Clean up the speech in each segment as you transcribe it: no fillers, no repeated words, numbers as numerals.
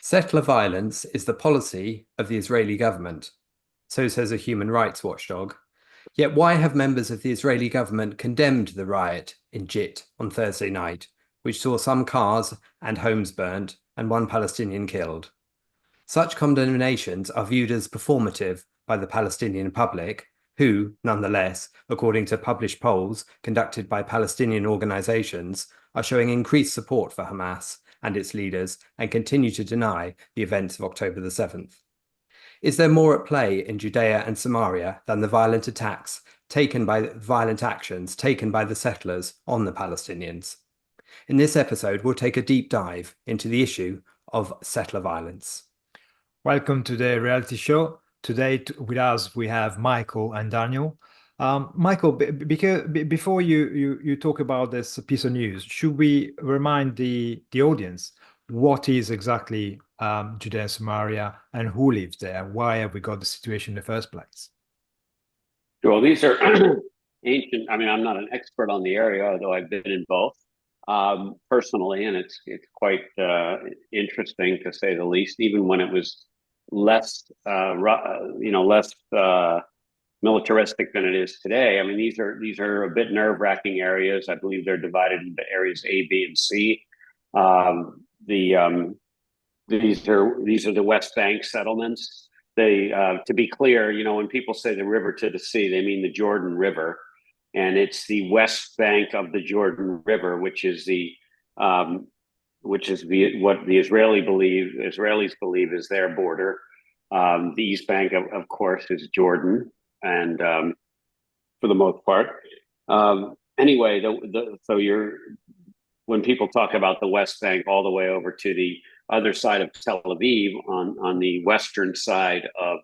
Settler violence is the policy of the Israeli government, so says a human rights watchdog. Yet why have members of the Israeli government condemned the riot in Jit on Thursday night, which saw some cars and homes burnt and one Palestinian killed? Such condemnations are viewed as performative by the Palestinian public, who, nonetheless, according to published polls conducted by Palestinian organizations, are showing increased support for Hamas and its leaders and continue to deny the events of October the 7th. Is there more at play in Judea and Samaria than the violent actions taken by the settlers on the Palestinians? In this episode, we'll take a deep dive into the issue of settler violence. Welcome to the reality show. Today with us we have Michael and Daniel. Michael, before you talk about this piece of news, should we remind the audience what is exactly Judea and Samaria and who lives there? Why have we got the situation in the first place? Well, these are ancient. I mean, I'm not an expert on the area, although I've been in both personally, and it's quite interesting to say the least. Even when it was less militaristic than it is today. I mean, these are a bit nerve-wracking areas. I believe they're divided into areas A, B, and C. These are the West Bank settlements. They, to be clear, when people say the river to the sea, they mean the Jordan River, and it's the West Bank of the Jordan River, which is what the Israelis believe is their border. The East Bank, of course, is Jordan, and for the most part. Anyway, when people talk about the West Bank all the way over to the other side of Tel Aviv, on the western side of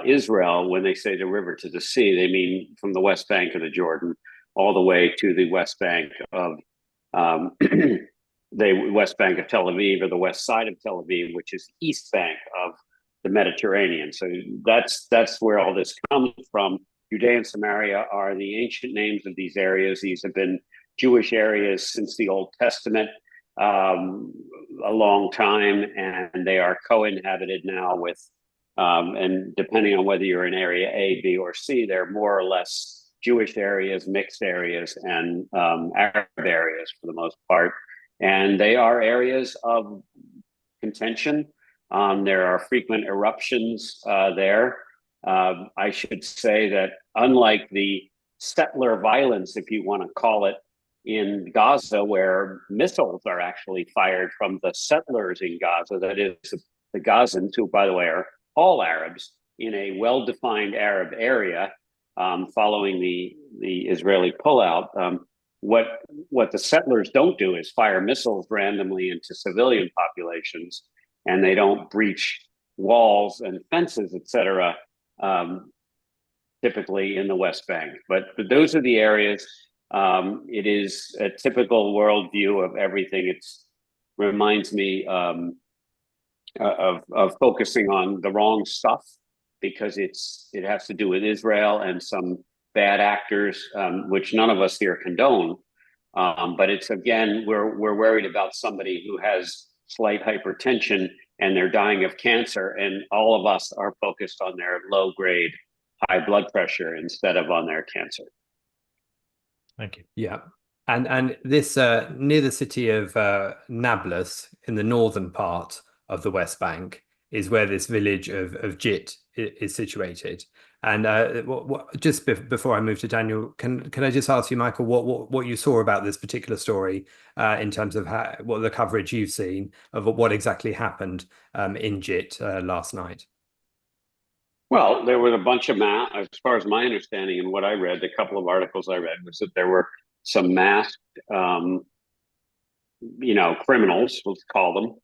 Israel, when they say the river to the sea, they mean from the West Bank of the Jordan all the way to the West Bank of the West Bank of Tel Aviv, or the west side of Tel Aviv, which is the East Bank of the Mediterranean. So that's where all this comes from. Judea and Samaria are the ancient names of these areas. These have been Jewish areas since the Old Testament, a long time, and they are co-inhabited now with, and depending on whether you're in area A, B, or C, they're more or less Jewish areas, mixed areas, and Arab areas for the most part. And they are areas of contention. There are frequent eruptions there. I should say that unlike the settler violence, if you want to call it, in Gaza, where missiles are actually fired from the settlers in Gaza, that is, the Gazans, who, by the way, are all Arabs in a well-defined Arab area, following the Israeli pullout. What the settlers don't do is fire missiles randomly into civilian populations, and they don't breach walls and fences, etc., typically in the West Bank. But those are the areas. It is a typical worldview of everything. It reminds me of focusing on the wrong stuff, because it has to do with Israel and some bad actors, which none of us here condone. But it's, again, we're worried about somebody who has slight hypertension and they're dying of cancer, and all of us are focused on their low-grade high blood pressure instead of on their cancer. Thank you. Yeah. And this near the city of Nablus in the northern part of the West Bank is where this village of Jit is situated. And just before I move to Daniel, can I just ask you, Michael, what you saw about this particular story in terms of what the coverage you've seen of what exactly happened in Jit last night? Well, there was a bunch of as far as my understanding and what I read, the couple of articles I read, was that there were some masked, criminals, let's call them,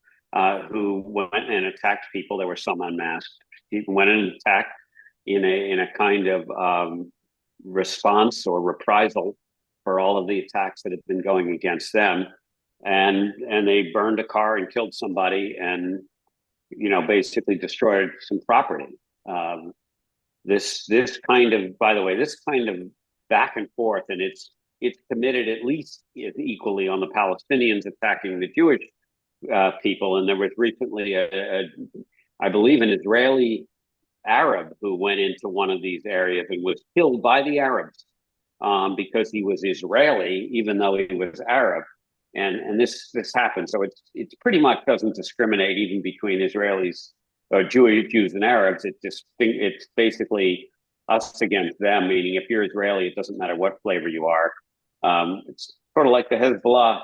who went and attacked people. There were some unmasked. People went and attacked in a kind of response or reprisal for all of the attacks that had been going against them, and they burned a car and killed somebody, and basically destroyed some property. This kind of, by the way, this kind of back and forth, and it's committed at least equally on the Palestinians attacking the Jewish people, and there was recently I believe, an Israeli Arab who went into one of these areas and was killed by the Arabs because he was Israeli, even though he was Arab. And this happened. So it's pretty much doesn't discriminate even between Israelis or Jews and Arabs. It's basically us against them. Meaning, if you're Israeli, it doesn't matter what flavor you are. It's sort of like the Hezbollah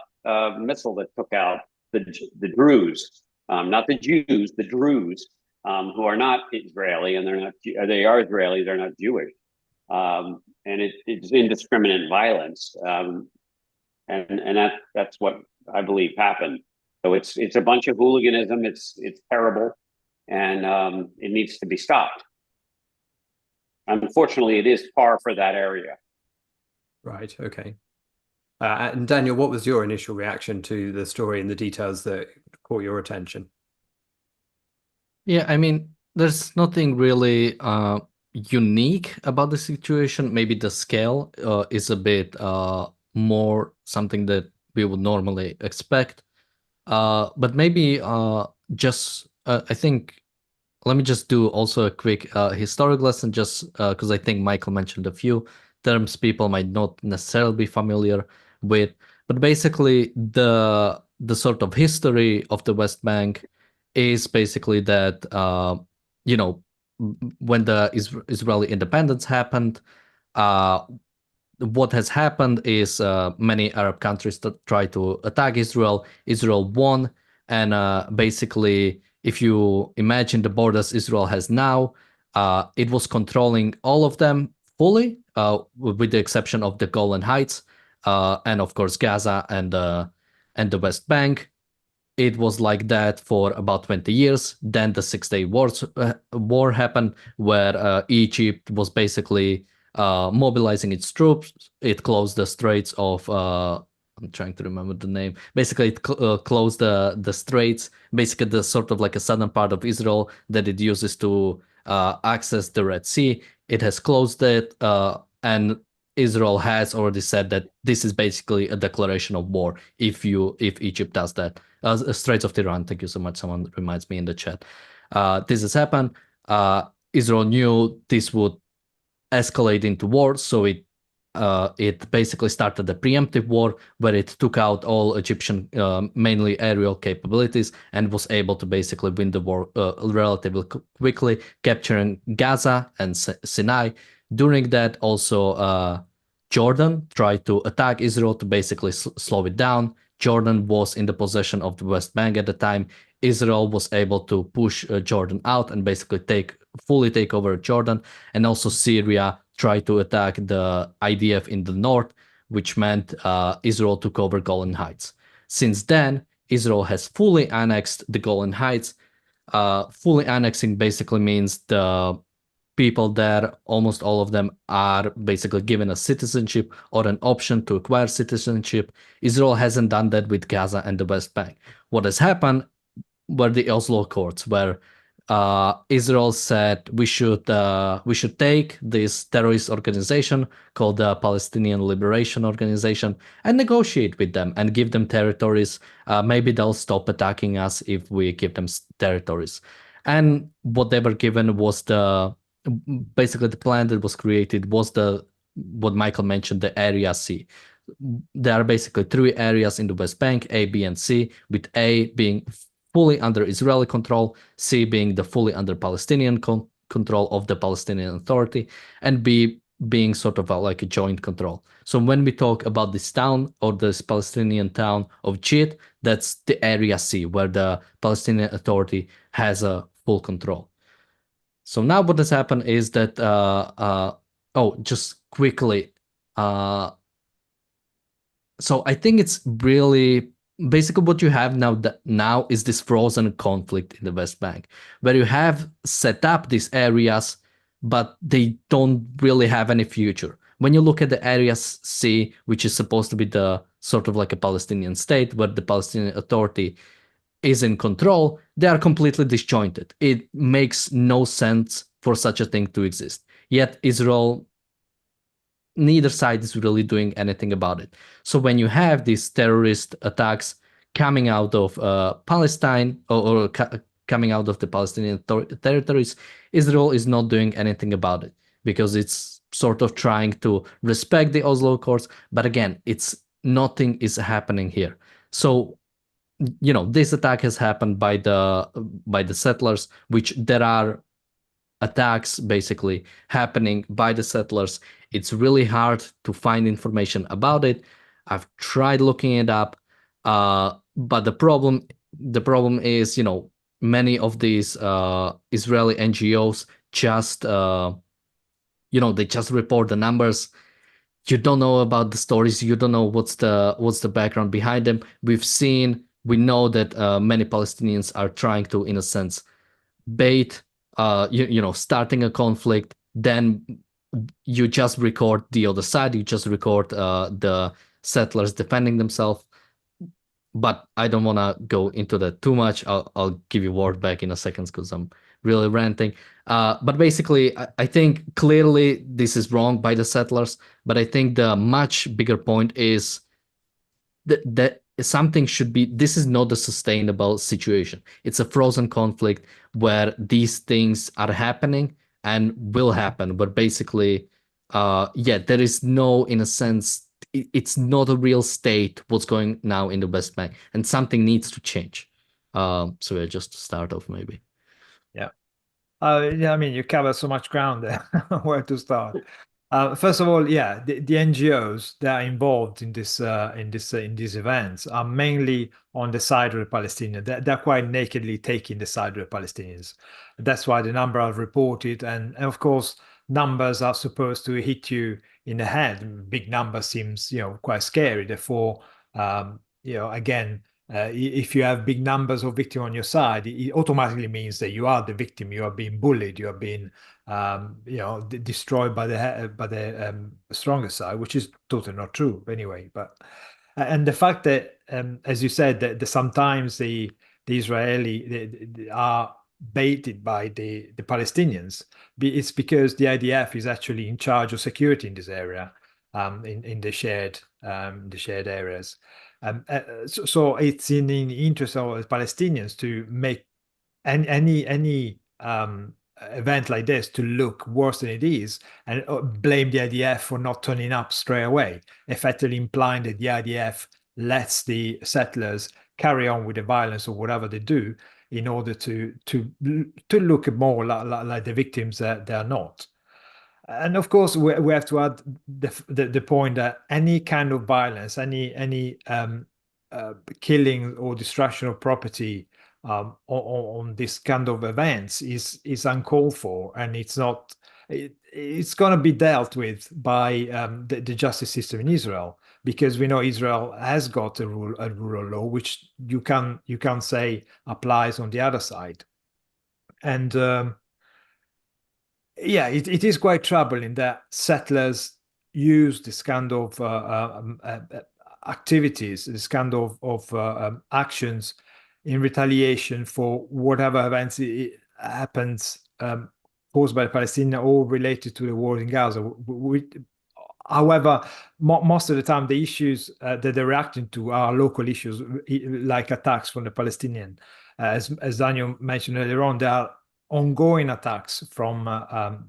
missile that took out the Druze, not the Jews, the Druze, who are not Israeli, and they are Israeli, they're not Jewish. And it's indiscriminate violence. And that's what I believe happened. So it's a bunch of hooliganism. It's terrible, and it needs to be stopped. Unfortunately, it is par for that area. Right. Okay. And Daniel, what was your initial reaction to the story and the details that caught your attention? Yeah, I mean, there's nothing really unique about the situation. Maybe the scale is a bit more something that we would normally expect. But maybe I think, let me just do also a quick historic lesson, just because I think Michael mentioned a few terms people might not necessarily be familiar with. But basically, the sort of history of the West Bank is basically that, when the Israeli independence happened, what has happened is many Arab countries try to attack Israel. Israel won, and basically, if you imagine the borders Israel has now, it was controlling all of them fully, with the exception of the Golan Heights, and of course Gaza and the West Bank. It was like that for about 20 years. Then the Six-Day War happened, where Egypt was basically mobilizing its troops. It closed the Straits of I'm trying to remember the name. Basically, it closed the straits, basically the sort of like a southern part of Israel that it uses to access the Red Sea. It has closed it, and Israel has already said that this is basically a declaration of war if Egypt does that. Straits of Tiran, thank you so much. Someone reminds me in the chat. This has happened. Israel knew this would escalate into war, so it basically started a preemptive war where it took out all Egyptian, mainly aerial capabilities, and was able to basically win the war relatively quickly, capturing Gaza and Sinai. During that, also Jordan tried to attack Israel to basically slow it down. Jordan was in the possession of the West Bank at the time. Israel was able to push Jordan out and basically fully take over Jordan. And also Syria tried to attack the IDF in the north, which meant Israel took over Golan Heights. Since then, Israel has fully annexed the Golan Heights. Fully annexing basically means the people there, almost all of them, are basically given a citizenship or an option to acquire citizenship. Israel hasn't done that with Gaza and the West Bank. What has happened were the Oslo Accords, where Israel said we should take this terrorist organization called the Palestinian Liberation Organization and negotiate with them and give them territories. Maybe they'll stop attacking us if we give them territories. And what they were given was basically the plan that was created was what Michael mentioned, the Area C. There are basically three areas in the West Bank, A, B, and C, with A being fully under Israeli control, C being the fully under Palestinian control of the Palestinian Authority, and B being sort of like a joint control. So when we talk about this town or this Palestinian town of Jit, that's the Area C, where the Palestinian Authority has a full control. So now what has happened is that, just quickly, so I think it's really, basically what you have now is this frozen conflict in the West Bank, where you have set up these areas, but they don't really have any future. When you look at the Area C, which is supposed to be the sort of like a Palestinian state, where the Palestinian Authority is in control, they are completely disjointed. It makes no sense for such a thing to exist. Yet Israel, neither side is really doing anything about it. So when you have these terrorist attacks coming out of Palestine or coming out of the Palestinian territories, Israel is not doing anything about it because it's sort of trying to respect the Oslo Accords. But again, nothing is happening here. So, this attack has happened by the settlers, which there are attacks basically happening by the settlers. It's really hard to find information about it. I've tried looking it up, but the problem is, many of these Israeli NGOs just they just report the numbers. You don't know about the stories. You don't know what's the background behind them. We know that many Palestinians are trying to, in a sense, bait, starting a conflict. Then you just record the other side. You just record the settlers defending themselves. But I don't want to go into that too much. I'll give you word back in a second because I'm really ranting. But basically, I think clearly this is wrong by the settlers. But I think the much bigger point is that something should be. This is not a sustainable situation. It's a frozen conflict where these things are happening and will happen. But basically, there is no, in a sense, it's not a real state what's going now in the West Bank, and something needs to change. Just to start off, maybe. Yeah. I mean, you cover so much ground there. Where to start? First of all, the NGOs that are involved in these events are mainly on the side of the Palestinians. They're quite nakedly taking the side of the Palestinians. That's why the number are reported, and of course, numbers are supposed to hit you in the head. Big number seems, quite scary. Therefore, again, if you have big numbers of victims on your side, it automatically means that you are the victim. You are being bullied. You are being, destroyed by the stronger side, which is totally not true anyway. But and the fact that, as you said, that sometimes the Israeli they are baited by the Palestinians, it's because the IDF is actually in charge of security in this area, in the shared areas. So it's in the interest of the Palestinians to make any event like this to look worse than it is, and blame the IDF for not turning up straight away, effectively implying that the IDF lets the settlers carry on with the violence or whatever they do in order to look more like the victims that they are not. And of course, we have to add the point that any kind of violence, any killing or destruction of property on this kind of events is uncalled for, and it's not. It's going to be dealt with by the justice system in Israel, because we know Israel has got a rule of law which you can say applies on the other side, and it is quite troubling that settlers use this kind of activities, this kind of actions in retaliation for whatever events happens caused by the Palestinians or related to the war in Gaza. However, most of the time, the issues that they're reacting to are local issues, like attacks from the Palestinian. As Daniel mentioned earlier on, there are ongoing attacks from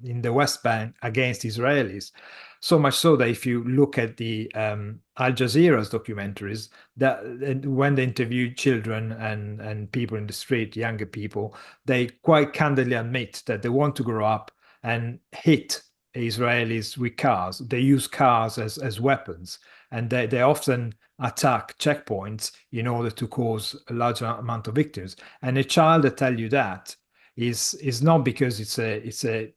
in the West Bank against Israelis. So much so that if you look at the Al Jazeera's documentaries, that when they interview children and people in the street, younger people, they quite candidly admit that they want to grow up and hit Israelis with cars. They use cars as weapons, and they often attack checkpoints in order to cause a large amount of victims. And a child that tell you that is not because it's a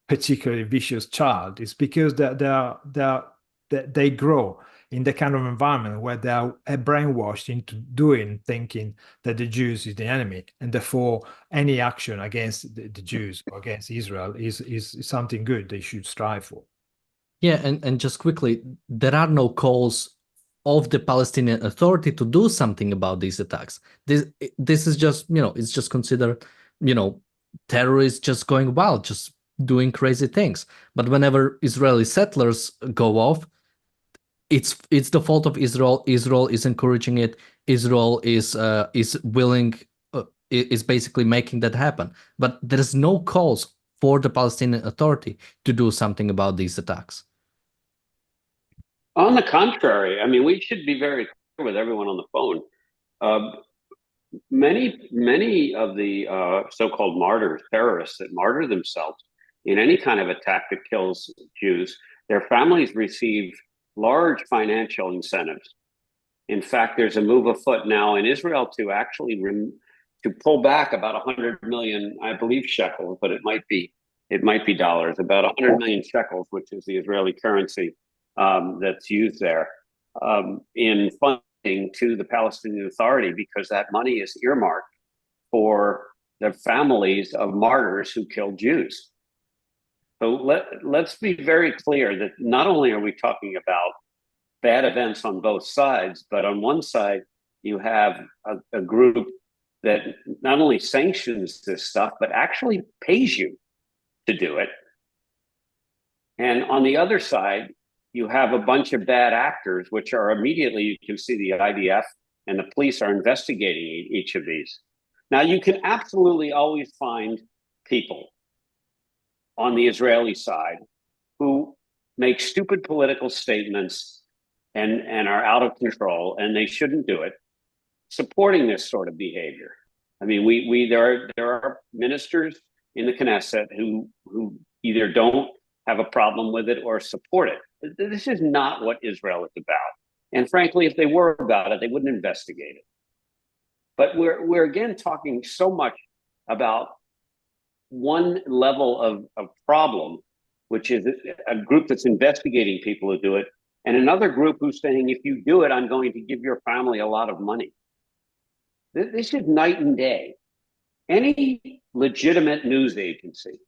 particularly vicious child. It's because they grow in the kind of environment where they are brainwashed into thinking that the Jews is the enemy, and therefore any action against the Jews or against Israel is something good they should strive for. Yeah, and just quickly, there are no calls of the Palestinian Authority to do something about these attacks. This is just, it's just considered, terrorists just going wild, just doing crazy things. But whenever Israeli settlers go off, it's the fault of Israel. Israel is encouraging it. Israel is willing, is basically making that happen. But there is no cause for the Palestinian Authority to do something about these attacks. On the contrary, I mean, we should be very clear with everyone on the phone. Many of the so-called martyrs, terrorists that martyr themselves in any kind of attack that kills Jews, their families receive large financial incentives. In fact, there's a move afoot now in Israel to actually to pull back about 100 million, I believe, shekels, but it might be dollars, about 100 million shekels, which is the Israeli currency that's used there, in funding to the Palestinian Authority, because that money is earmarked for the families of martyrs who killed Jews. So let's be very clear that not only are we talking about bad events on both sides, but on one side, you have a group that not only sanctions this stuff, but actually pays you to do it. And on the other side, you have a bunch of bad actors, which are immediately, you can see the IDF and the police are investigating each of these. Now, you can absolutely always find people on the Israeli side who make stupid political statements and are out of control, and they shouldn't do it, supporting this sort of behavior. I mean, there are ministers in the Knesset who either don't have a problem with it or support it. This is not what Israel is about. And frankly, if they were about it, they wouldn't investigate it. But we're again talking so much about one level of problem, which is a group that's investigating people who do it, and another group who's saying, if you do it, I'm going to give your family a lot of money. This is night and day. Any legitimate news agency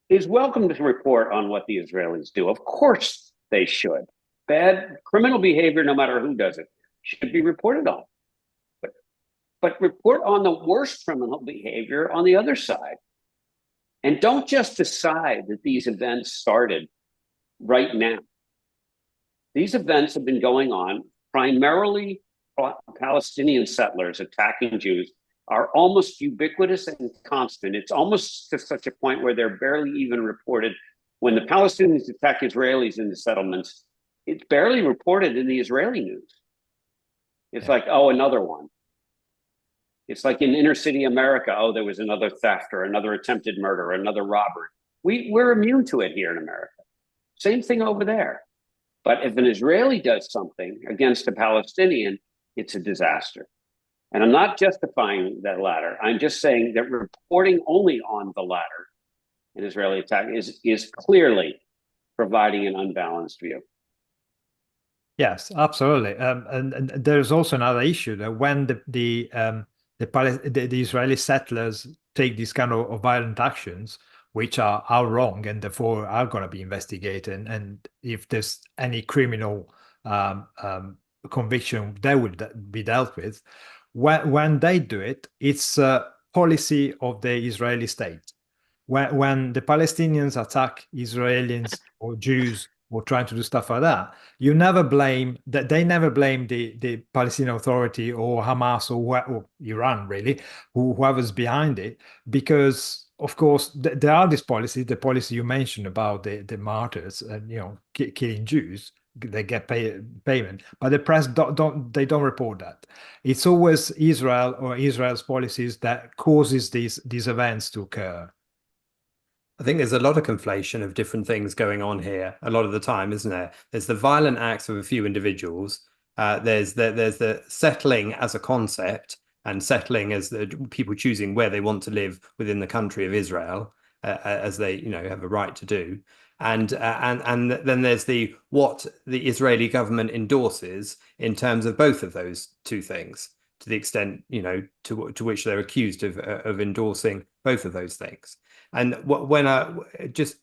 is welcome to report on what the Israelis do. Of course they should. Bad criminal behavior, no matter who does it, should be reported on. But report on the worst criminal behavior on the other side. And don't just decide that these events started right now. These events have been going on, primarily Palestinian settlers attacking Jews are almost ubiquitous and constant. It's almost to such a point where they're barely even reported. When the Palestinians attack Israelis in the settlements, it's barely reported in the Israeli news. It's like, oh, another one. It's like in inner city America, oh, there was another theft or another attempted murder or another robbery. We're immune to it here in America. Same thing over there. But if an Israeli does something against a Palestinian, it's a disaster. And I'm not justifying that latter. I'm just saying that reporting only on the latter, an Israeli attack, is clearly providing an unbalanced view. Yes, absolutely. And there's also another issue that when the Israeli settlers take these kind of violent actions, which are wrong and therefore are going to be investigated, and if there's any criminal conviction, they will be dealt with. When they do it, it's a policy of the Israeli state. When the Palestinians attack Israelis or Jews or trying to do stuff like that, you never blame that. They never blame the Palestinian Authority or Hamas or Iran, really, whoever's behind it, because of course there are these policies, the policy you mentioned about the martyrs and killing Jews. They get payment, but the press don't report that. It's always Israel or Israel's policies that causes these events to occur. I think there's a lot of conflation of different things going on here a lot of the time, isn't there? There's the violent acts of a few individuals. There's the settling as a concept, and settling as the people choosing where they want to live within the country of Israel, as they have a right to do. And then there's what the Israeli government endorses in terms of both of those two things, to the extent to which they're accused of endorsing both of those things. And when just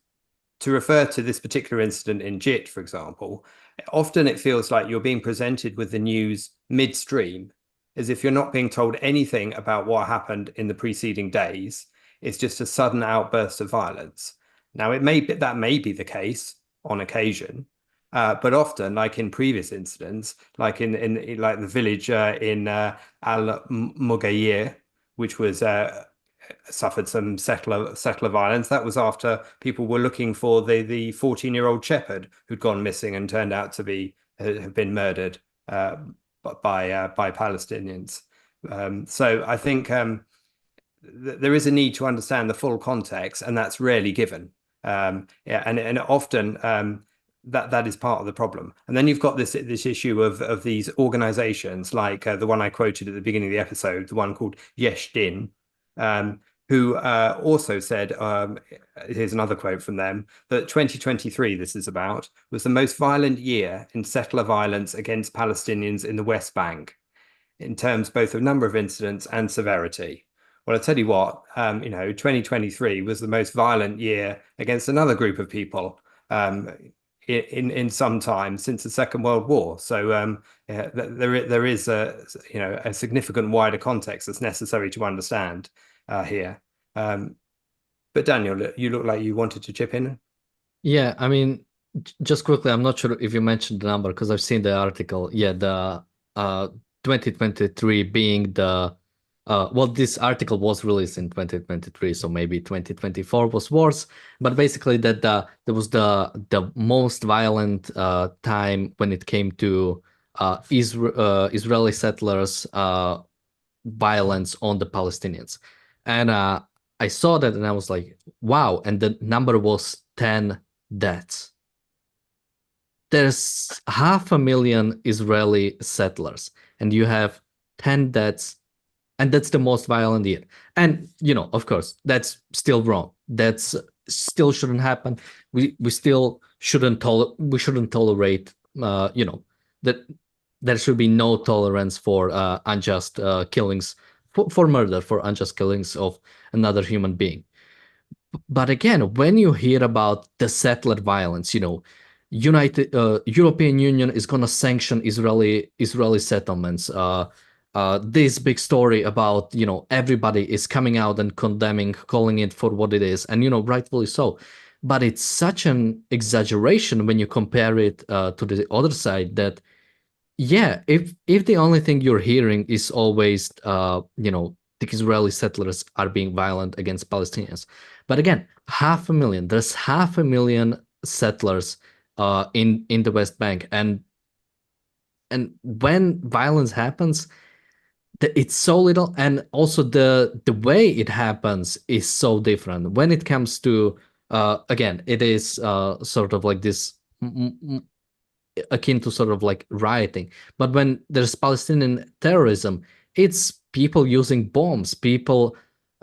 to refer to this particular incident in JIT, for example, often it feels like you're being presented with the news midstream, as if you're not being told anything about what happened in the preceding days. It's just a sudden outburst of violence. Now, that may be the case on occasion, But often, like in previous incidents, like in like the village in Al Mugayir, which was suffered some settler violence. That was after people were looking for the 14-year-old shepherd who'd gone missing and turned out to be have been murdered by Palestinians. So I think there is a need to understand the full context, and that's rarely given. Yeah, and often that is part of the problem. And then you've got this issue of these organizations like the one I quoted at the beginning of the episode, the one called Yesh Din, who also said, here's another quote from them, that 2023, this is about, was the most violent year in settler violence against Palestinians in the West Bank, in terms both of number of incidents and severity. Well, I'll tell you what, 2023 was the most violent year against another group of people in some time since the Second World War. So yeah, there is a significant wider context that's necessary to understand here. But Daniel, you look like you wanted to chip in. Yeah, I mean, just quickly, I'm not sure if you mentioned the number because I've seen the article. Yeah, the 2023 being the well, this article was released in 2023, so maybe 2024 was worse. But basically, that there was the most violent time when it came to Israeli settlers' violence on the Palestinians, and I saw that and I was like, wow! And the number was 10 deaths. There's 500,000 Israeli settlers, and you have 10 deaths. And that's the most violent year. And, of course, that's still wrong. That's still shouldn't happen. We still shouldn't tolerate, that there should be no tolerance for unjust killings, for murder, for unjust killings of another human being. But again, when you hear about the settler violence, European Union is going to sanction Israeli settlements. This big story about everybody is coming out and condemning, calling it for what it is, and rightfully so. But it's such an exaggeration when you compare it to the other side that, yeah, if the only thing you're hearing is always the Israeli settlers are being violent against Palestinians, but again, 500,000. There's 500,000 settlers in the West Bank, and when violence happens, it's so little, and also the way it happens is so different. When it comes to again, it is sort of like this akin to sort of like rioting. But when there's Palestinian terrorism, it's people using bombs, people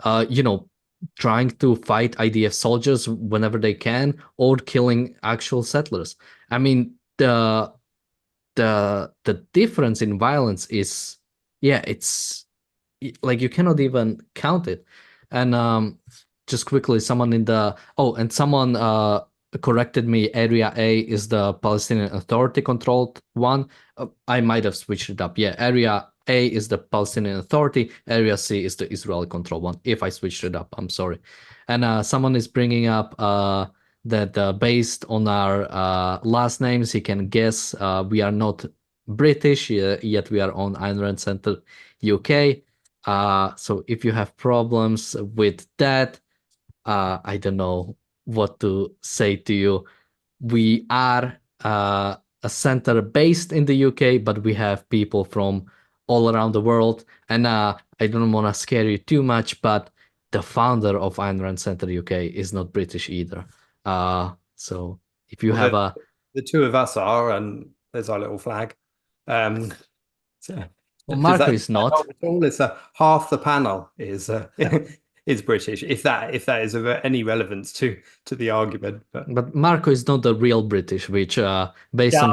trying to fight IDF soldiers whenever they can, or killing actual settlers. I mean, the difference in violence is, yeah, it's like you cannot even count it. And just quickly, someone corrected me. Area A is the Palestinian Authority controlled one. I might have switched it up. Yeah, Area A is the Palestinian Authority. Area C is the Israeli controlled one. If I switched it up, I'm sorry. And someone is bringing up that based on our last names, he can guess we are not British, yet we are on Ayn Rand Center UK. So if you have problems with that, I don't know what to say to you. We are a center based in the UK, but we have people from all around the world. And I don't want to scare you too much, but the founder of Ayn Rand Center UK is not British either. So if you have the two of us are, and there's our little flag. Well, Marco is not. It's half the panel is is British, if that is of any relevance to the argument. But Marco is not the real British, which based on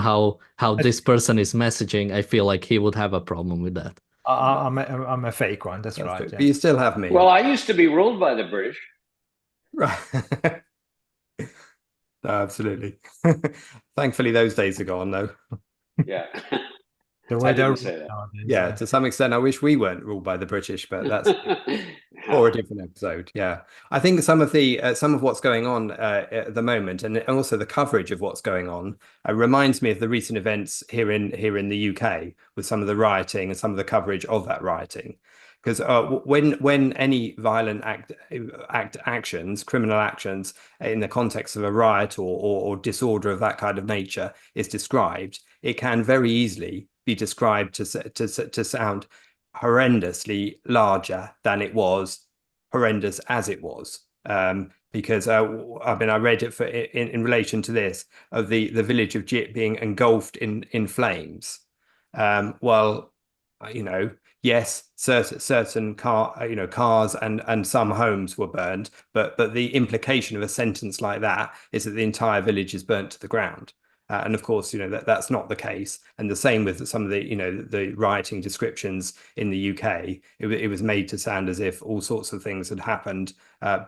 how this person is messaging, I feel like he would have a problem with that. I'm a fake one. That's right. But you still have me. Well, I used to be ruled by the British. Right. No, absolutely. Thankfully, those days are gone, though. Yeah. The way I didn't say that. Yeah, to some extent, I wish we weren't ruled by the British, but that's Or a different episode, yeah. I think some of what's going on at the moment, and also the coverage of what's going on, reminds me of the recent events here in the UK with some of the rioting and some of the coverage of that rioting. Because when any violent actions, criminal actions in the context of a riot or disorder of that kind of nature is described, it can very easily be described to sound horrendously larger than it was, horrendous as it was. Because I mean, I read it in relation to this of the village of Jit being engulfed in flames. Well, you know, yes, certain cars and some homes were burned, but the implication of a sentence like that is that the entire village is burnt to the ground. And of course, you know, that's not the case. And the same with some of the, you know, the rioting descriptions in the UK. It was made to sound as if all sorts of things had happened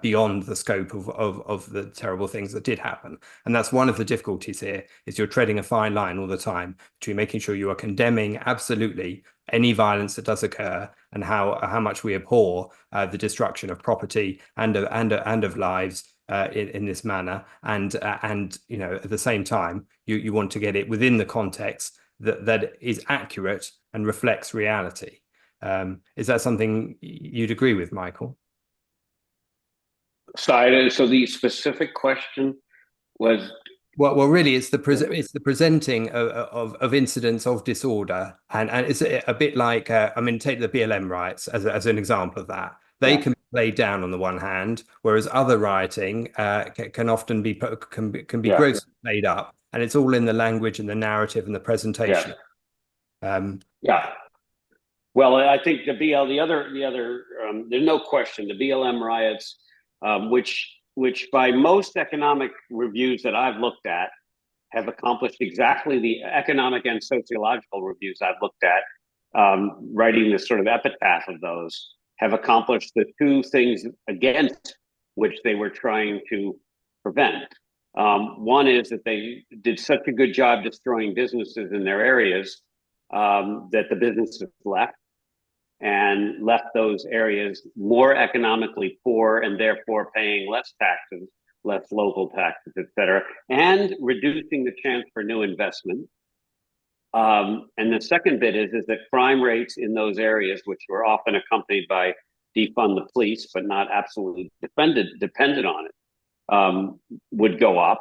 beyond the scope of the terrible things that did happen. And that's one of the difficulties here, is you're treading a fine line all the time between making sure you are condemning absolutely any violence that does occur, and how much we abhor the destruction of property and of lives in this manner, and you know, at the same time you want to get it within the context that is accurate and reflects reality. Is that something you'd agree with, Michael? So the specific question was, well, really, it's the presenting of incidents of disorder, and it's a bit like I mean, take the BLM riots as an example of that. They can be played down on the one hand, whereas other rioting can often be grossly played up, and it's all in the language and the narrative and the presentation. Yeah. Well, I think the other there's no question the BLM riots, which by most economic reviews that I've looked at have accomplished exactly the economic and sociological reviews I've looked at, writing this sort of epitaph of those, have accomplished the two things against which they were trying to prevent. One is that they did such a good job destroying businesses in their areas that the businesses left those areas more economically poor, and therefore paying less taxes, less local taxes, et cetera, and reducing the chance for new investment. And the second bit is that crime rates in those areas, which were often accompanied by defund the police, but not absolutely dependent on it, would go up,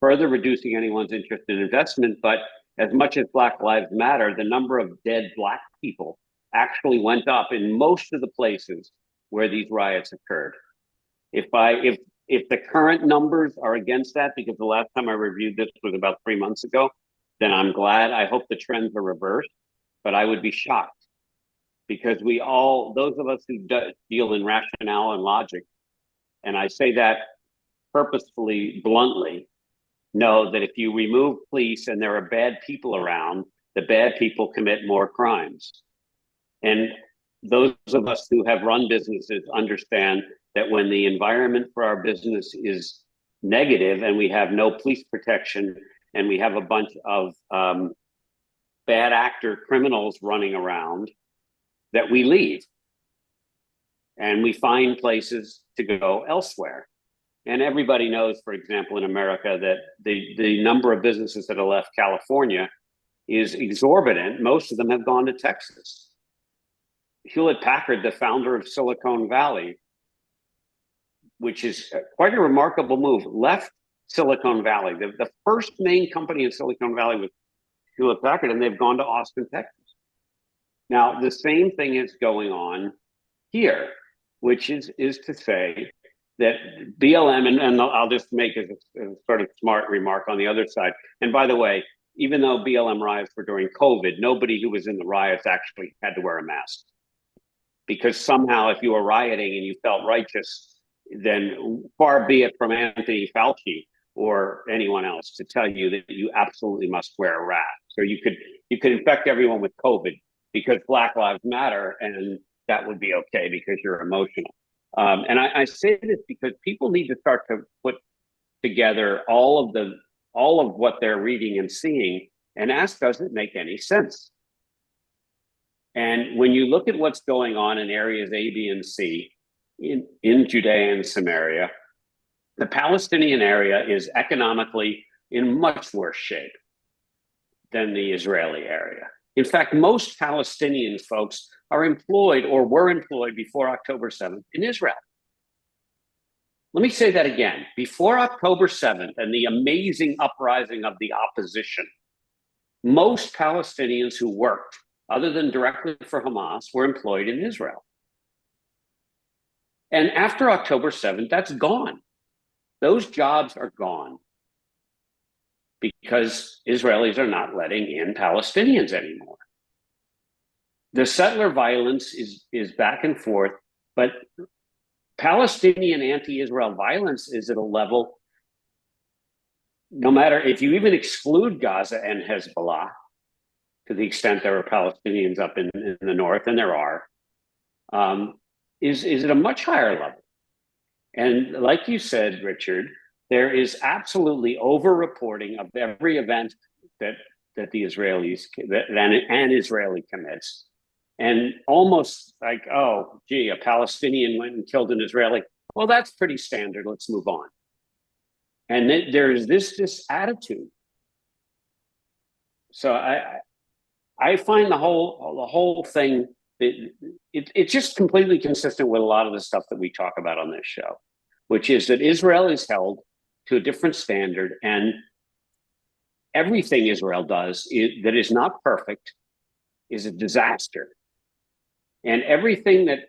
further reducing anyone's interest in investment. But as much as Black Lives Matter, the number of dead Black people actually went up in most of the places where these riots occurred. If the current numbers are against that, because the last time I reviewed this was about 3 months ago, then I'm glad. I hope the trends are reversed, but I would be shocked, because those of us who deal in rationale and logic, and I say that purposefully, bluntly, know that if you remove police and there are bad people around, the bad people commit more crimes. And those of us who have run businesses understand that when the environment for our business is negative and we have no police protection and we have a bunch of bad actor criminals running around, that we leave and we find places to go elsewhere. And everybody knows, for example, in America, that the number of businesses that have left California is exorbitant. Most of them have gone to Texas. Hewlett-Packard, the founder of Silicon Valley, which is quite a remarkable move, left Silicon Valley. The first main company in Silicon Valley was Hewlett-Packard, and they've gone to Austin, Texas. Now, the same thing is going on here, which is to say that BLM, and I'll just make a sort of smart remark on the other side. And by the way, even though BLM riots were during COVID, nobody who was in the riots actually had to wear a mask. Because somehow if you were rioting and you felt righteous, then far be it from Anthony Fauci or anyone else to tell you that you absolutely must wear a mask. So you could infect everyone with COVID because Black Lives Matter, and that would be okay because you're emotional. And I say this because people need to start to put together all of what they're reading and seeing and ask, does it make any sense? And when you look at what's going on in areas A, B, and C, in Judea and Samaria. The Palestinian area is economically in much worse shape than the Israeli area. In fact, most Palestinian folks are employed or were employed before October 7th in Israel. Let me say that again. Before October 7th and the amazing uprising of the opposition, most Palestinians who worked, other than directly for Hamas, were employed in Israel. And after October 7th, that's gone. Those jobs are gone because Israelis are not letting in Palestinians anymore. The settler violence is back and forth, but Palestinian anti-Israel violence is at a level, no matter if you even exclude Gaza and Hezbollah, to the extent there are Palestinians up in the north, and there are, is at a much higher level. And like you said, Richard, there is absolutely over-reporting of every event that the Israelis, that an Israeli commits. And almost like, oh, gee, a Palestinian went and killed an Israeli. Well, that's pretty standard. Let's move on. And there is this attitude. So I find the whole thing, it's just completely consistent with a lot of the stuff that we talk about on this show, which is that Israel is held to a different standard, and everything Israel does that is not perfect is a disaster. And everything that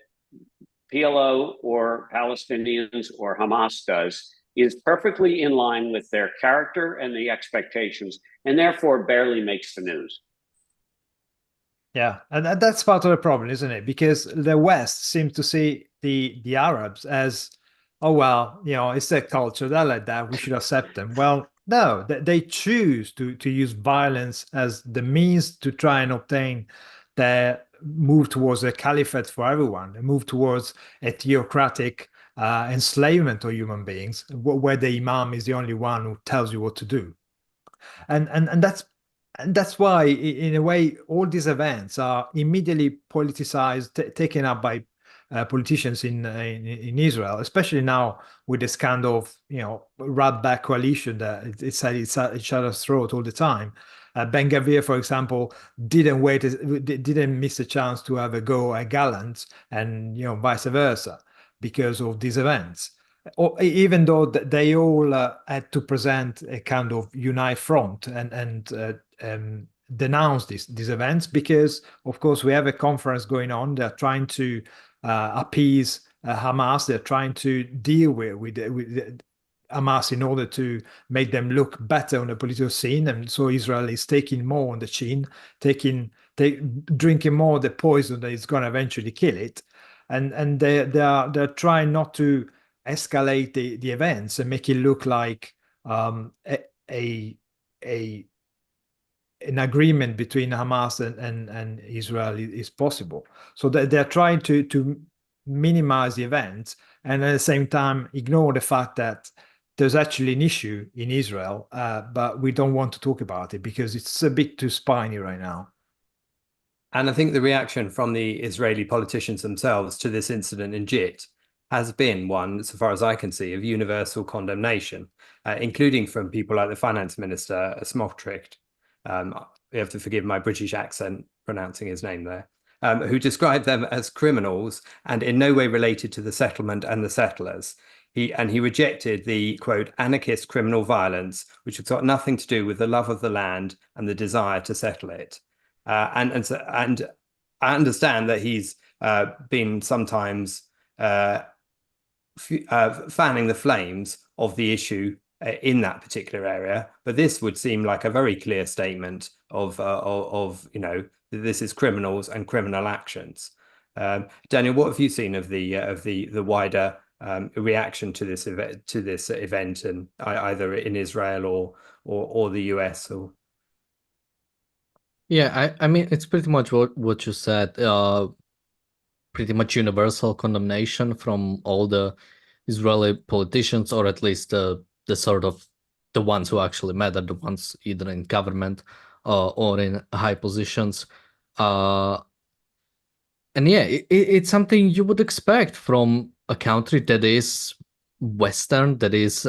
PLO or Palestinians or Hamas does is perfectly in line with their character and the expectations, and therefore barely makes the news. Yeah, and that's part of the problem, isn't it? Because the West seems to see the Arabs as, oh, well, you know, it's their culture, they're like that, we should accept them. Well, no, they choose to use violence as the means to try and obtain their move towards a caliphate for everyone, a move towards a theocratic enslavement of human beings, where the imam is the only one who tells you what to do. And that's why, in a way, all these events are immediately politicized, taken up by politicians in Israel, especially now with this kind of, you know, rat-back coalition that it's at each other's throat all the time. Ben-Gvir, for example, didn't miss a chance to have a go at Gallant, and, you know, vice versa, because of these events. Or even though they all had to present a kind of unite front and denounce these events, because, of course, we have a conference going on. They're trying to appease Hamas. They're trying to deal with Hamas in order to make them look better on the political scene. And so Israel is taking more on the chin, drinking more of the poison that is going to eventually kill it. And they're trying not to escalate the events and make it look like an agreement between Hamas and Israel is possible. So they're trying to minimize the events, and at the same time ignore the fact that there's actually an issue in Israel, but we don't want to talk about it because it's a bit too spiny right now. And I think the reaction from the Israeli politicians themselves to this incident in JIT has been one, so far as I can see, of universal condemnation, including from people like the finance minister, Smotrich. You have to forgive my British accent pronouncing his name there, who described them as criminals and in no way related to the settlement and the settlers. He rejected the, quote, anarchist criminal violence, which has got nothing to do with the love of the land and the desire to settle it. And I understand that he's been sometimes fanning the flames of the issue in that particular area, but this would seem like a very clear statement of you know, this is criminals and criminal actions. Daniel, what have you seen of the wider reaction to this event, and either in Israel or the US? Or Yeah, I mean, it's pretty much what you said. Pretty much universal condemnation from all the Israeli politicians, or at least the sort of the ones who actually matter, the ones either in government or in high positions. And yeah, it's something you would expect from a country that is Western, that is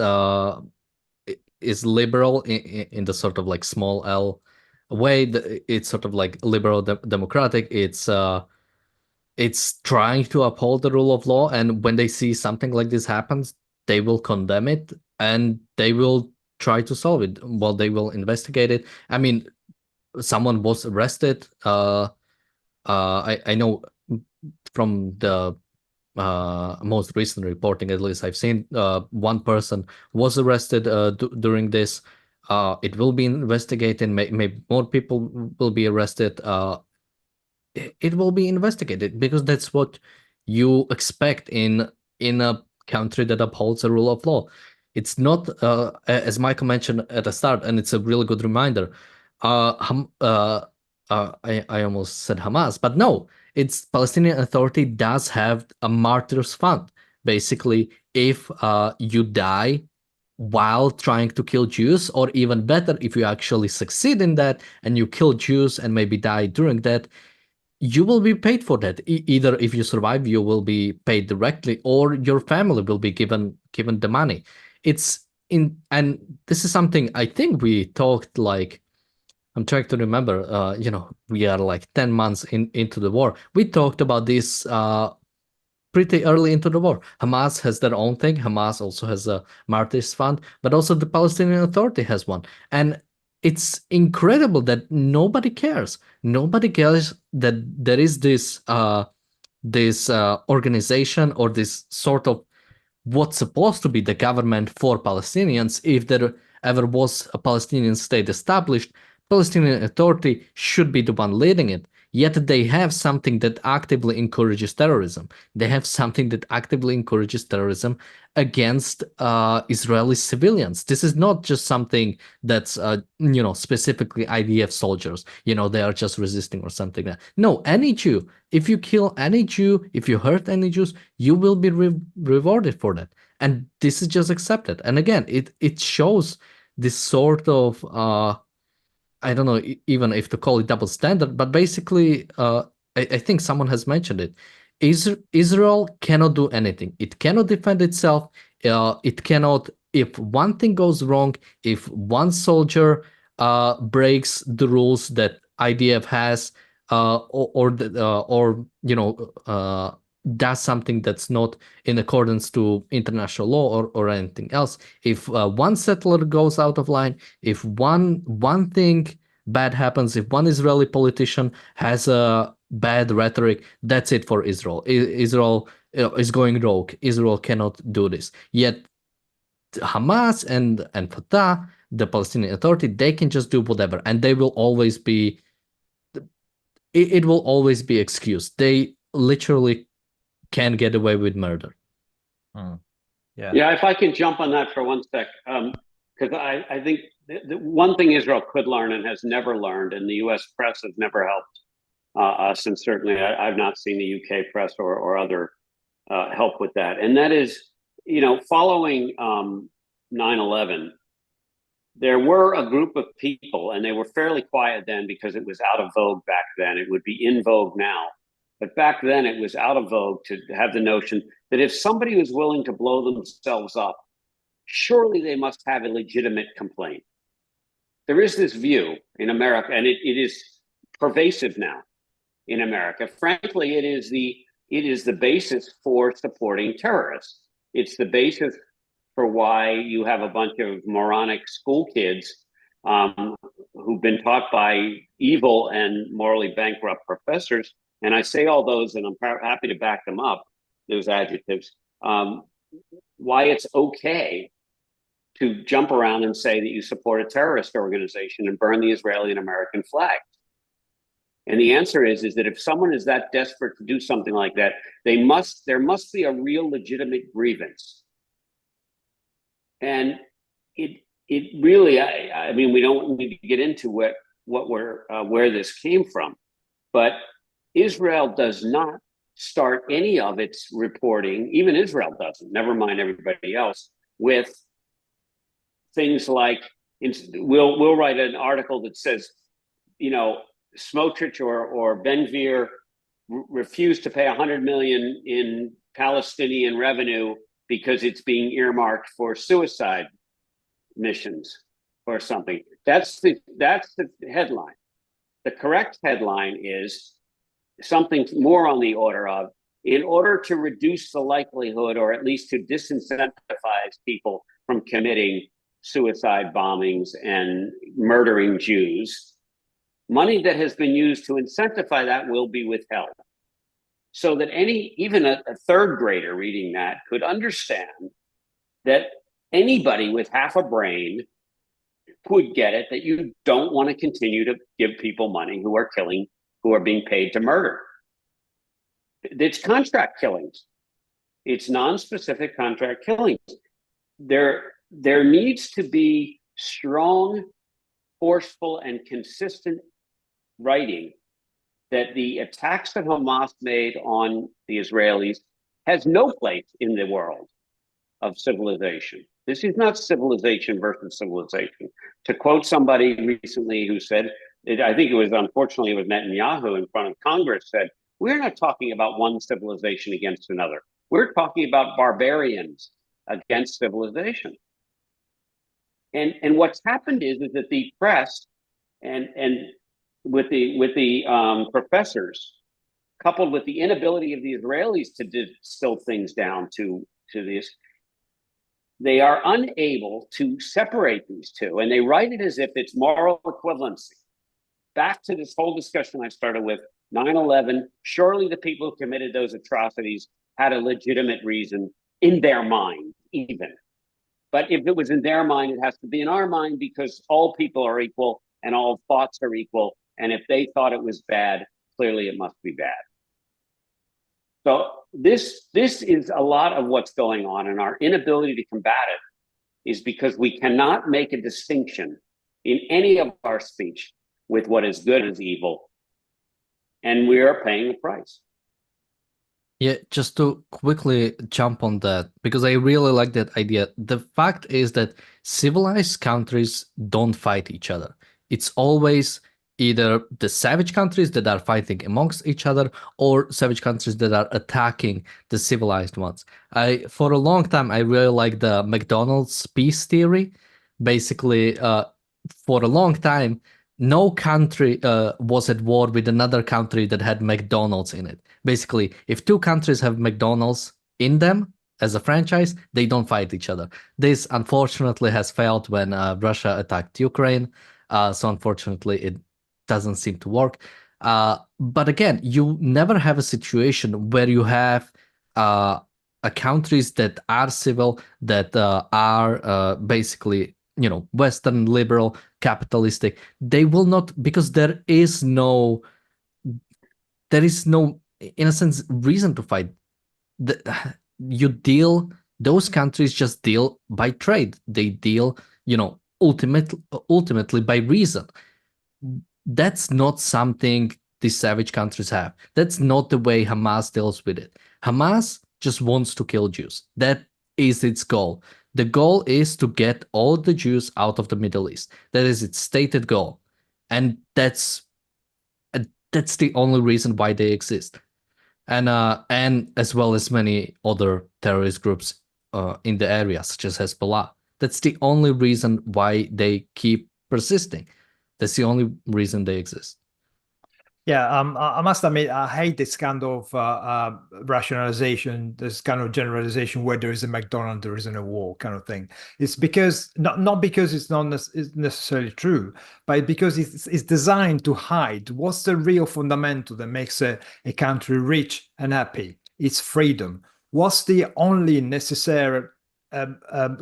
liberal in the sort of like small L way. It's sort of like liberal democratic. It's trying to uphold the rule of law, and when they see something like this happens, they will condemn it and they will try to solve it. Well, they will investigate it. I mean, someone was arrested. I know from the most recent reporting, at least I've seen, one person was arrested during this. It will be investigated. Maybe more people will be arrested. It will be investigated because that's what you expect in a country that upholds the rule of law. It's not, as Michael mentioned at the start, and it's a really good reminder. I almost said Hamas, but no, it's Palestinian Authority does have a martyrs fund. Basically, if you die while trying to kill Jews, or even better, if you actually succeed in that and you kill Jews and maybe die during that, you will be paid for that. Either if you survive, you will be paid directly, or your family will be given the money. And this is something I think we talked, like, I'm trying to remember, we are like 10 months into the war. We talked about this pretty early into the war. Hamas has their own thing. Hamas also has a martyrs fund, but also the Palestinian Authority has one. And it's incredible that nobody cares. Nobody cares that there is this organization, or this sort of what's supposed to be the government for Palestinians. If there ever was a Palestinian state established, Palestinian Authority should be the one leading it. Yet they have something that actively encourages terrorism. They have something that actively encourages terrorism against Israeli civilians. This is not just something that's, specifically IDF soldiers. They are just resisting or something like that. No, any Jew. If you kill any Jew, if you hurt any Jews, you will be rewarded for that. And this is just accepted. And again, it shows this sort of I don't know even if to call it double standard, but basically, I think someone has mentioned it. Israel cannot do anything. It cannot defend itself. It cannot, if one thing goes wrong, if one soldier breaks the rules that IDF has, does something that's not in accordance to international law or anything else. If one settler goes out of line, if one thing bad happens, if one Israeli politician has a bad rhetoric, that's it for Israel. Israel is going rogue. Israel cannot do this. Yet Hamas and Fatah, the Palestinian Authority, they can just do whatever, and they will always be. It will always be excused. They literally can get away with murder. Yeah, if I can jump on that for one sec, because I think the one thing Israel could learn and has never learned, and the U.S. press has never helped us, and certainly I've not seen the U.K. press or other help with that, and that is, following 9/11, there were a group of people, and they were fairly quiet then because it was out of vogue back then. It would be in vogue now. But back then, it was out of vogue to have the notion that if somebody was willing to blow themselves up, surely they must have a legitimate complaint. There is this view in America, and it is pervasive now in America. Frankly, it is the basis for supporting terrorists. It's the basis for why you have a bunch of moronic school kids who've been taught by evil and morally bankrupt professors. And I say all those, and I'm happy to back them up, those adjectives, why it's okay to jump around and say that you support a terrorist organization and burn the Israeli and American flags. And the answer is that if someone is that desperate to do something like that, there must be a real legitimate grievance. And it really, I mean, we don't need to get into where this came from, but Israel does not start any of its reporting, even Israel doesn't, never mind everybody else, with things like, we'll write an article that says, Smotrich or Ben-Gvir refused to pay $100 million in Palestinian revenue because it's being earmarked for suicide missions or something. That's the headline. The correct headline is something more on the order of, in order to reduce the likelihood, or at least to disincentivize people from committing suicide bombings and murdering Jews, money that has been used to incentivize that will be withheld. So that even a third grader reading that could understand that anybody with half a brain would get it, that you don't want to continue to give people money who are being paid to murder. It's contract killings. It's non-specific contract killings. There needs to be strong, forceful, and consistent writing that the attacks that Hamas made on the Israelis has no place in the world of civilization. This is not civilization versus civilization. To quote somebody recently who said, I think it was, unfortunately, it was Netanyahu in front of Congress, said, we're not talking about one civilization against another. We're talking about barbarians against civilization. And what's happened is that the press and with the professors, coupled with the inability of the Israelis to distill things down to this, they are unable to separate these two, and they write it as if it's moral equivalency. Back to this whole discussion I started with, 9/11, surely the people who committed those atrocities had a legitimate reason in their mind, even. But if it was in their mind, it has to be in our mind, because all people are equal and all thoughts are equal. And if they thought it was bad, clearly it must be bad. So this is a lot of what's going on, and our inability to combat it is because we cannot make a distinction in any of our speech with what is good and evil, and we are paying the price. Yeah, just to quickly jump on that, because I really like that idea. The fact is that civilized countries don't fight each other. It's always either the savage countries that are fighting amongst each other, or savage countries that are attacking the civilized ones. For a long time, I really like the McDonald's peace theory. Basically, for a long time, no country was at war with another country that had McDonald's in it. Basically, if two countries have McDonald's in them as a franchise, they don't fight each other. This, unfortunately, has failed when Russia attacked Ukraine. So unfortunately, it doesn't seem to work. But again, you never have a situation where you have countries that are civil, that are basically, Western, liberal, capitalistic. They will not, because there is no, in a sense, reason to fight. Those countries just deal by trade. They deal, ultimately by reason. That's not something these savage countries have. That's not the way Hamas deals with it. Hamas just wants to kill Jews. That is its goal. The goal is to get all the Jews out of the Middle East. That is its stated goal. And that's the only reason why they exist. And as well as many other terrorist groups in the area, such as Hezbollah. That's the only reason why they keep persisting. That's the only reason they exist. Yeah, I must admit, I hate this kind of rationalization, this kind of generalization where there is a McDonald's, there isn't a war kind of thing. It's because, not because it's not necessarily true, but because it's designed to hide what's the real fundamental that makes a country rich and happy. It's freedom. What's the only necessary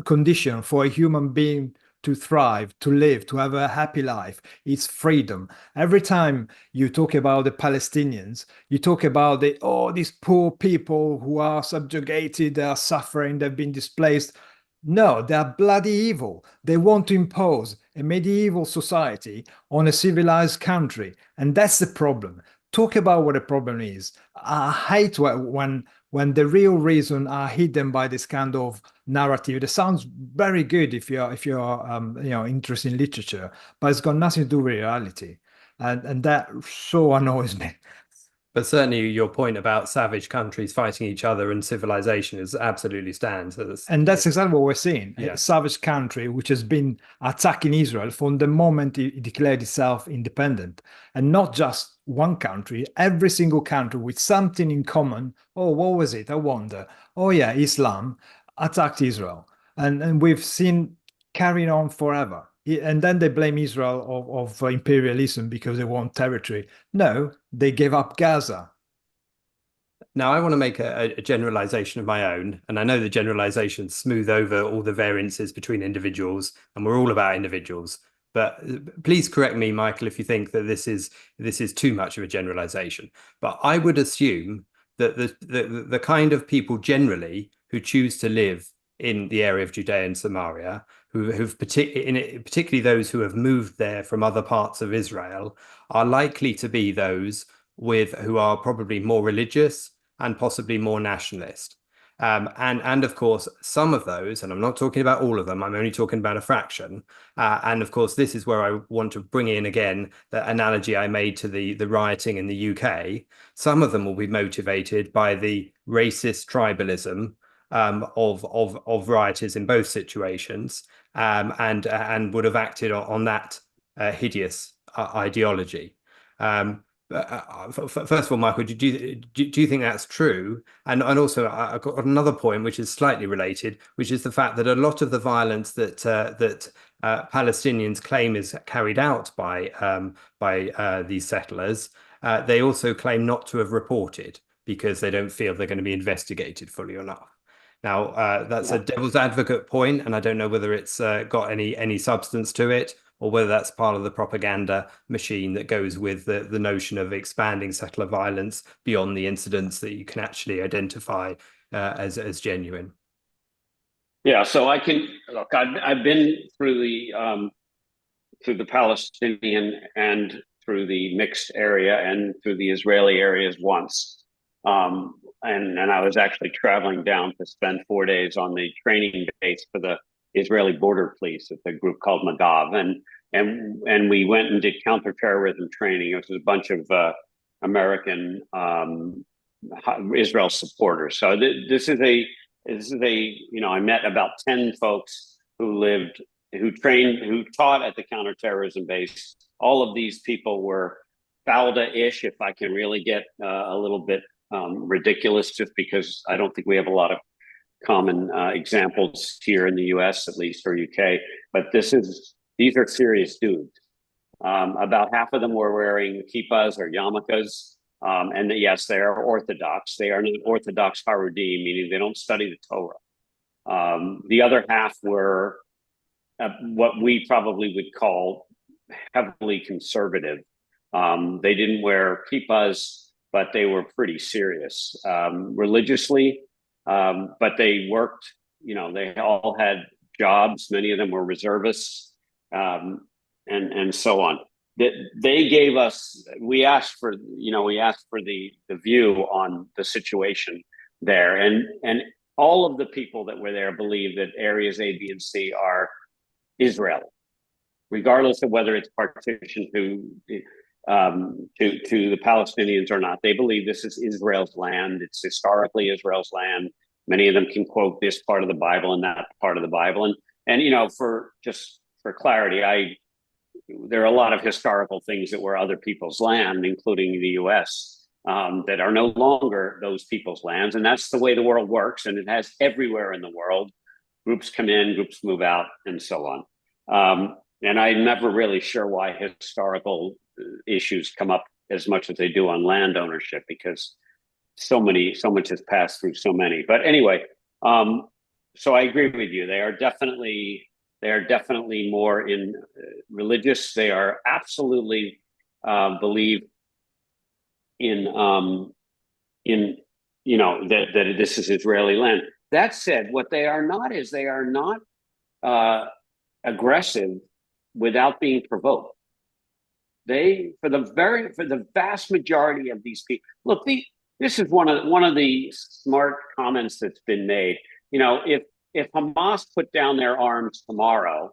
condition for a human being to thrive, to live, to have a happy life? It's freedom. Every time you talk about the Palestinians, you talk about these poor people who are subjugated, they are suffering, they've been displaced. No, they are bloody evil. They want to impose a medieval society on a civilized country. And that's the problem. Talk about what the problem is. I hate when the real reason are hidden by this kind of narrative. That sounds very good if you're interested in literature, but it's got nothing to do with reality, and that so annoys me. But certainly your point about savage countries fighting each other and civilization is absolutely stands. And that's exactly what we're seeing. Yeah. A savage country which has been attacking Israel from the moment it declared itself independent. And not just one country, every single country with something in common. Oh, what was it? I wonder. Oh, yeah, Islam attacked Israel. And we've seen carrying on forever. And then they blame Israel of imperialism because they want territory. No, they gave up Gaza. Now, I want to make a generalization of my own, and I know the generalizations smooth over all the variances between individuals, and we're all about individuals. But please correct me, Michael, if you think that this is too much of a generalization. But I would assume that the kind of people generally who choose to live in the area of Judea and Samaria, particularly those who have moved there from other parts of Israel, are likely to be those who are probably more religious and possibly more nationalist. And of course, some of those, and I'm not talking about all of them, I'm only talking about a fraction. And of course, this is where I want to bring in again the analogy I made to the rioting in the UK. Some of them will be motivated by the racist tribalism of rioters in both situations, and would have acted on that hideous ideology. First of all, Michael, do you think that's true? And also, I've got another point which is slightly related, which is the fact that a lot of the violence that Palestinians claim is carried out by these settlers, they also claim not to have reported because they don't feel they're going to be investigated fully enough. Now, that's a devil's advocate point, and I don't know whether it's got any substance to it, or whether that's part of the propaganda machine that goes with the notion of expanding settler violence beyond the incidents that you can actually identify as genuine. Yeah, so I can look. I've been through the Palestinian and through the mixed area and through the Israeli areas once, and I was actually traveling down to spend 4 days on the training base for the Israeli border police at the group called Magav, and we went and did counterterrorism training. It was a bunch of American Israel supporters. So this is a I met about 10 folks who taught at the counterterrorism base. All of these people were Fauda-ish, if I can really get a little bit ridiculous, just because I don't think we have a lot of common examples here in the US, at least, or UK. But these are serious dudes. About half of them were wearing kippahs or yarmulkes. And yes, they are Orthodox. They are not Orthodox Haredim, meaning they don't study the Torah. The other half were what we probably would call heavily conservative. They didn't wear kippahs, but they were pretty serious religiously. But they worked, they all had jobs. Many of them were reservists, and so on. They gave us, we asked for the view on the situation there. And all of the people that were there believe that areas A, B, and C are Israel, regardless of whether it's partitioned to the Palestinians or not. They believe this is Israel's land. It's historically Israel's land. Many of them can quote this part of the Bible and that part of the Bible. And for clarity, there are a lot of historical things that were other people's land, including the U.S., that are no longer those people's lands. And that's the way the world works. And it has everywhere in the world. Groups come in, groups move out, and so on. And I'm never really sure why historical issues come up as much as they do on land ownership, because so much has passed through so many. But anyway, so I agree with you. They are definitely more in religious. They are absolutely believe in that this is Israeli land. That said, what they are not is they are not aggressive without being provoked. For the vast majority of these people, look, this is one of the smart comments that's been made. If Hamas put down their arms tomorrow,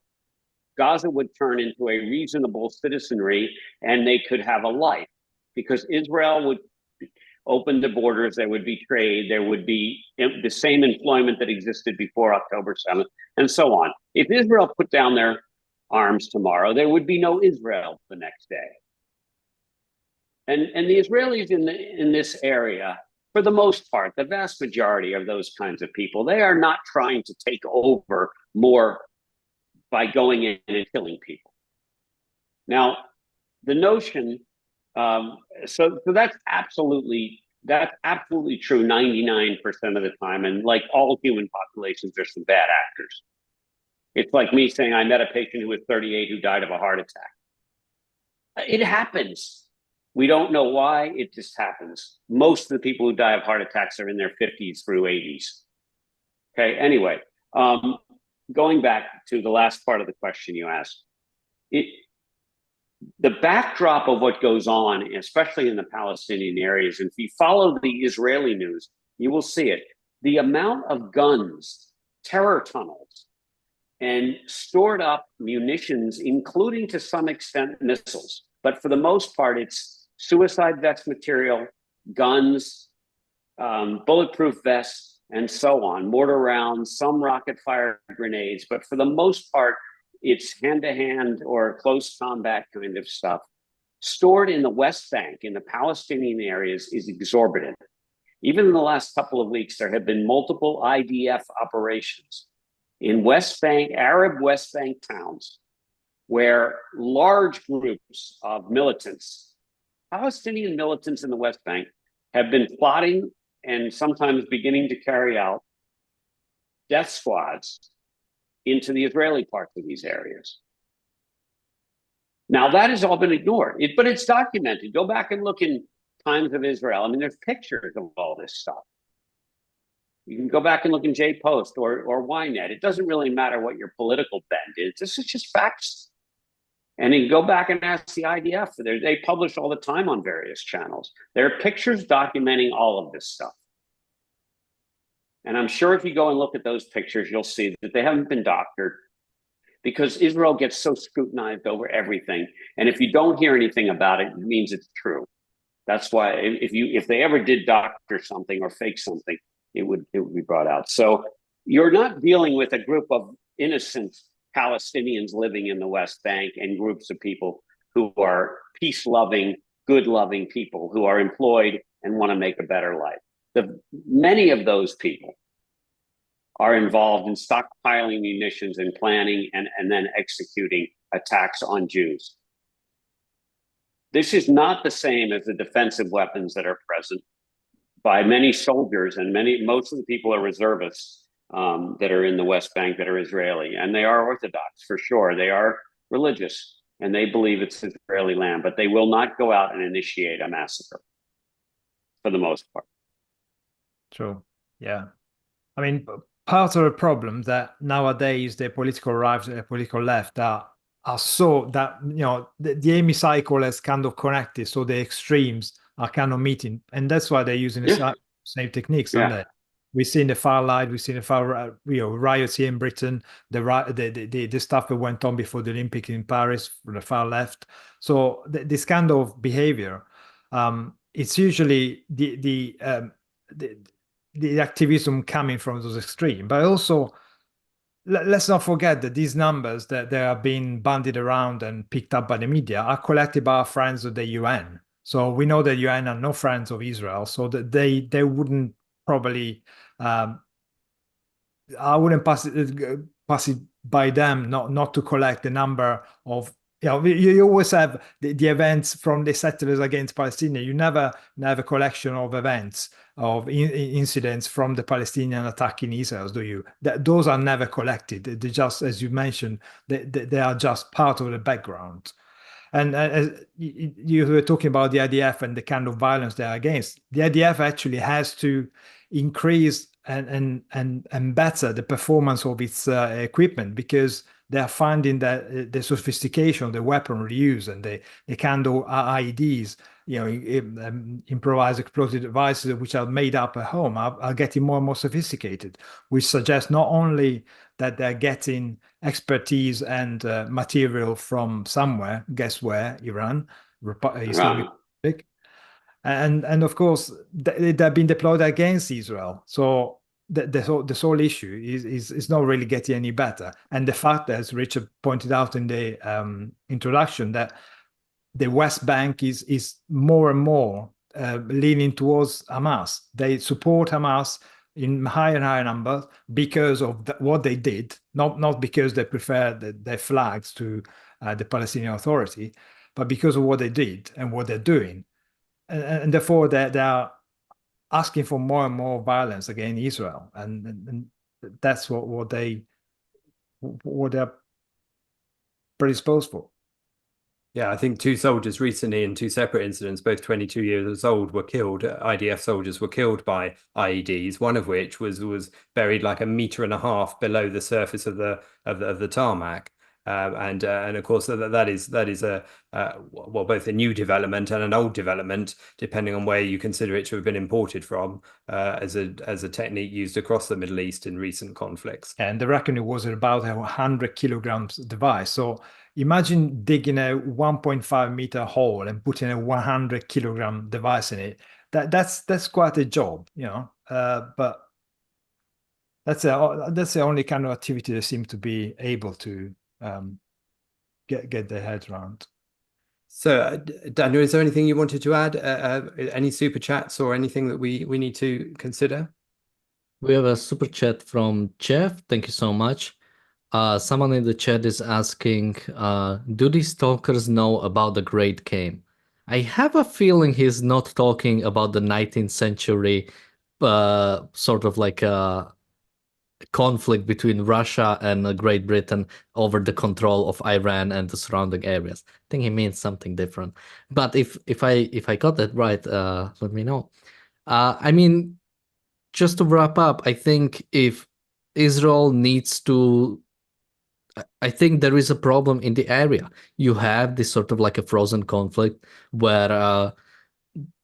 Gaza would turn into a reasonable citizenry and they could have a life, because Israel would open the borders, there would be trade, there would be the same employment that existed before October 7th, and so on. If Israel put down their arms tomorrow, there would be no Israel the next day. And the Israelis in this area, for the most part, the vast majority of those kinds of people, they are not trying to take over more by going in and killing people. Now, the notion, so that's absolutely true 99% of the time. And like all human populations, there's some bad actors. It's like me saying I met a patient who was 38 who died of a heart attack. It happens. We don't know why, it just happens. Most of the people who die of heart attacks are in their 50s through 80s. Okay, anyway, going back to the last part of the question you asked, the backdrop of what goes on, especially in the Palestinian areas, and if you follow the Israeli news, you will see it. The amount of guns, terror tunnels, and stored up munitions, including to some extent missiles, but for the most part, it's suicide vest material, guns, bulletproof vests, and so on, mortar rounds, some rocket fire grenades, but for the most part, it's hand-to-hand or close combat kind of stuff. Stored in the West Bank, in the Palestinian areas, is exorbitant. Even in the last couple of weeks, there have been multiple IDF operations in West Bank, Arab West Bank towns, where large groups of militants, Palestinian militants in the West Bank, have been plotting and sometimes beginning to carry out death squads into the Israeli parts of these areas. Now, that has all been ignored, but it's documented. Go back and look in Times of Israel. I mean, there's pictures of all this stuff. You can go back and look in J-Post or Ynet. It doesn't really matter what your political bend is. This is just facts. And you can go back and ask the IDF. They publish all the time on various channels. There are pictures documenting all of this stuff. And I'm sure if you go and look at those pictures, you'll see that they haven't been doctored, because Israel gets so scrutinized over everything. And if you don't hear anything about it, it means it's true. That's why if they ever did doctor something or fake something, it would be brought out. So you're not dealing with a group of innocent Palestinians living in the West Bank and groups of people who are peace-loving, good-loving people who are employed and want to make a better life. Many of those people are involved in stockpiling munitions and planning and then executing attacks on Jews. This is not the same as the defensive weapons that are present by many soldiers, and most of the people are reservists that are in the West Bank that are Israeli, and they are Orthodox for sure. They are religious and they believe it's Israeli land, but they will not go out and initiate a massacre for the most part. True. Yeah. I mean, part of the problem that nowadays the political right, the political left are so that, you know, the Amy cycle has kind of connected, so the extremes are kind of meeting, and that's why they're using the same techniques, aren't they? We've seen the far right, we've seen the far, riots here in Britain, the stuff that went on before the Olympics in Paris from the far left. So this kind of behavior, it's usually the activism coming from those extremes, but also let's not forget that these numbers that they are being bandied around and picked up by the media are collected by our friends of the UN. So we know that UN are no friends of Israel, so that they wouldn't probably, I wouldn't pass it by them not to collect the number of, you always have the events from the settlers against Palestinians. You never have a collection of events, of incidents from the Palestinian attacking Israel, do you? Those are never collected. They just, as you mentioned, they are just part of the background. And as you were talking about the IDF and the kind of violence they are against, the IDF actually has to increase and better the performance of its equipment, because they are finding that the sophistication of the weaponry use and the kind of IEDs, improvised explosive devices which are made up at home are getting more and more sophisticated, which suggests not only that they're getting expertise and material from somewhere, guess where? Iran, Islamic Republic. And of course, they've been deployed against Israel. So this whole issue is not really getting any better. And the fact that, as Richard pointed out in the introduction, that the West Bank is more and more leaning towards Hamas. They support Hamas in higher and higher numbers because of what they did, not because they prefer their flags to the Palestinian Authority, but because of what they did and what they're doing. And therefore, they are asking for more and more violence against Israel. And that's what they're predisposed for. Yeah, I think 2 soldiers recently in 2 separate incidents, both 22 years old, were killed. IDF soldiers were killed by IEDs, one of which was buried like 1.5 meters below the surface of the tarmac. And of course that is a well, both a new development and an old development, depending on where you consider it to have been imported from, as a technique used across the Middle East in recent conflicts. And the reckoning was about 100 kilograms device. So imagine digging a 1.5 meter hole and putting a 100 kilogram device in it. That's quite a job, you know. But that's the only kind of activity they seem to be able to get their heads around. So, Daniel, is there anything you wanted to add? Any super chats or anything that we need to consider? We have a super chat from Jeff. Thank you so much. Someone in the chat is asking, do these talkers know about the Great Game? I have a feeling he's not talking about the 19th century sort of like a conflict between Russia and Great Britain over the control of Iran and the surrounding areas. I think he means something different. But if I got that right, let me know. I mean, just to wrap up, I think if Israel needs to, I think there is a problem in the area. You have this sort of like a frozen conflict where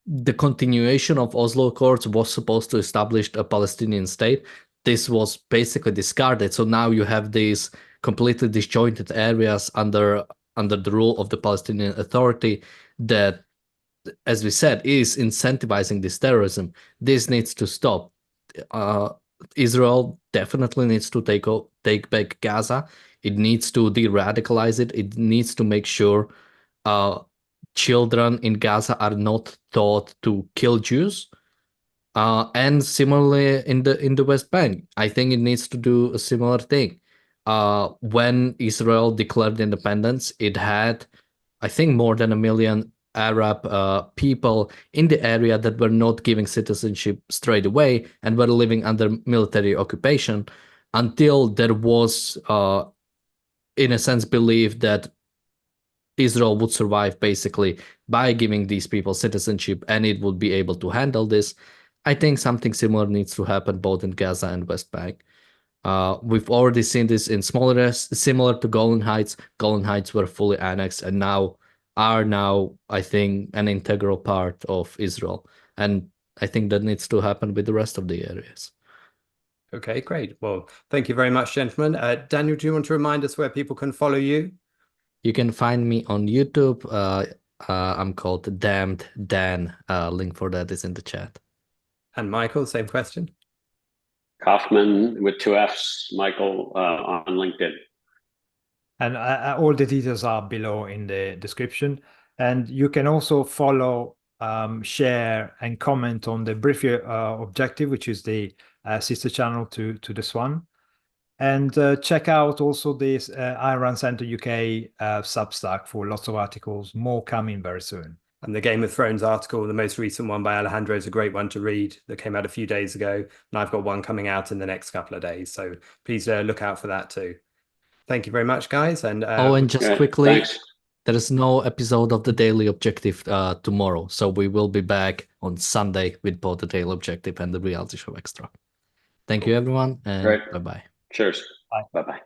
the continuation of Oslo Accords was supposed to establish a Palestinian state. This was basically discarded. So now you have these completely disjointed areas under the rule of the Palestinian Authority that, as we said, is incentivizing this terrorism. This needs to stop. Israel definitely needs to take back Gaza. It needs to de-radicalize it. It needs to make sure children in Gaza are not taught to kill Jews. And similarly in the West Bank, I think it needs to do a similar thing. When Israel declared independence, it had, I think, more than 1 million Arab people in the area that were not giving citizenship straight away and were living under military occupation until there was, in a sense, belief that Israel would survive basically by giving these people citizenship and it would be able to handle this. I think something similar needs to happen both in Gaza and West Bank. We've already seen this in smaller areas, similar to Golan Heights. Golan Heights were fully annexed and are now, I think, an integral part of Israel. And I think that needs to happen with the rest of the areas. Okay, great. Well, thank you very much, gentlemen. Daniel, do you want to remind us where people can follow you? You can find me on YouTube. I'm called Damned Dan. Link for that is in the chat. And Michael, same question. Kaufman with 2 Fs, Michael, on LinkedIn. And all the details are below in the description. And you can also follow, share, and comment on the Briefly Objective, which is the sister channel to this one. And check out also this Ayn Rand Center UK Substack for lots of articles, more coming very soon. And the Game of Thrones article, the most recent one by Alejandro, is a great one to read that came out a few days ago. And I've got one coming out in the next couple of days. So please look out for that too. Thank you very much, guys. And and just quickly, thanks. There is no episode of the Daily Objective tomorrow. So we will be back on Sunday with both the Daily Objective and the Reality Show Extra. Thank you, everyone. And bye-bye. Cheers. Bye. Bye-bye.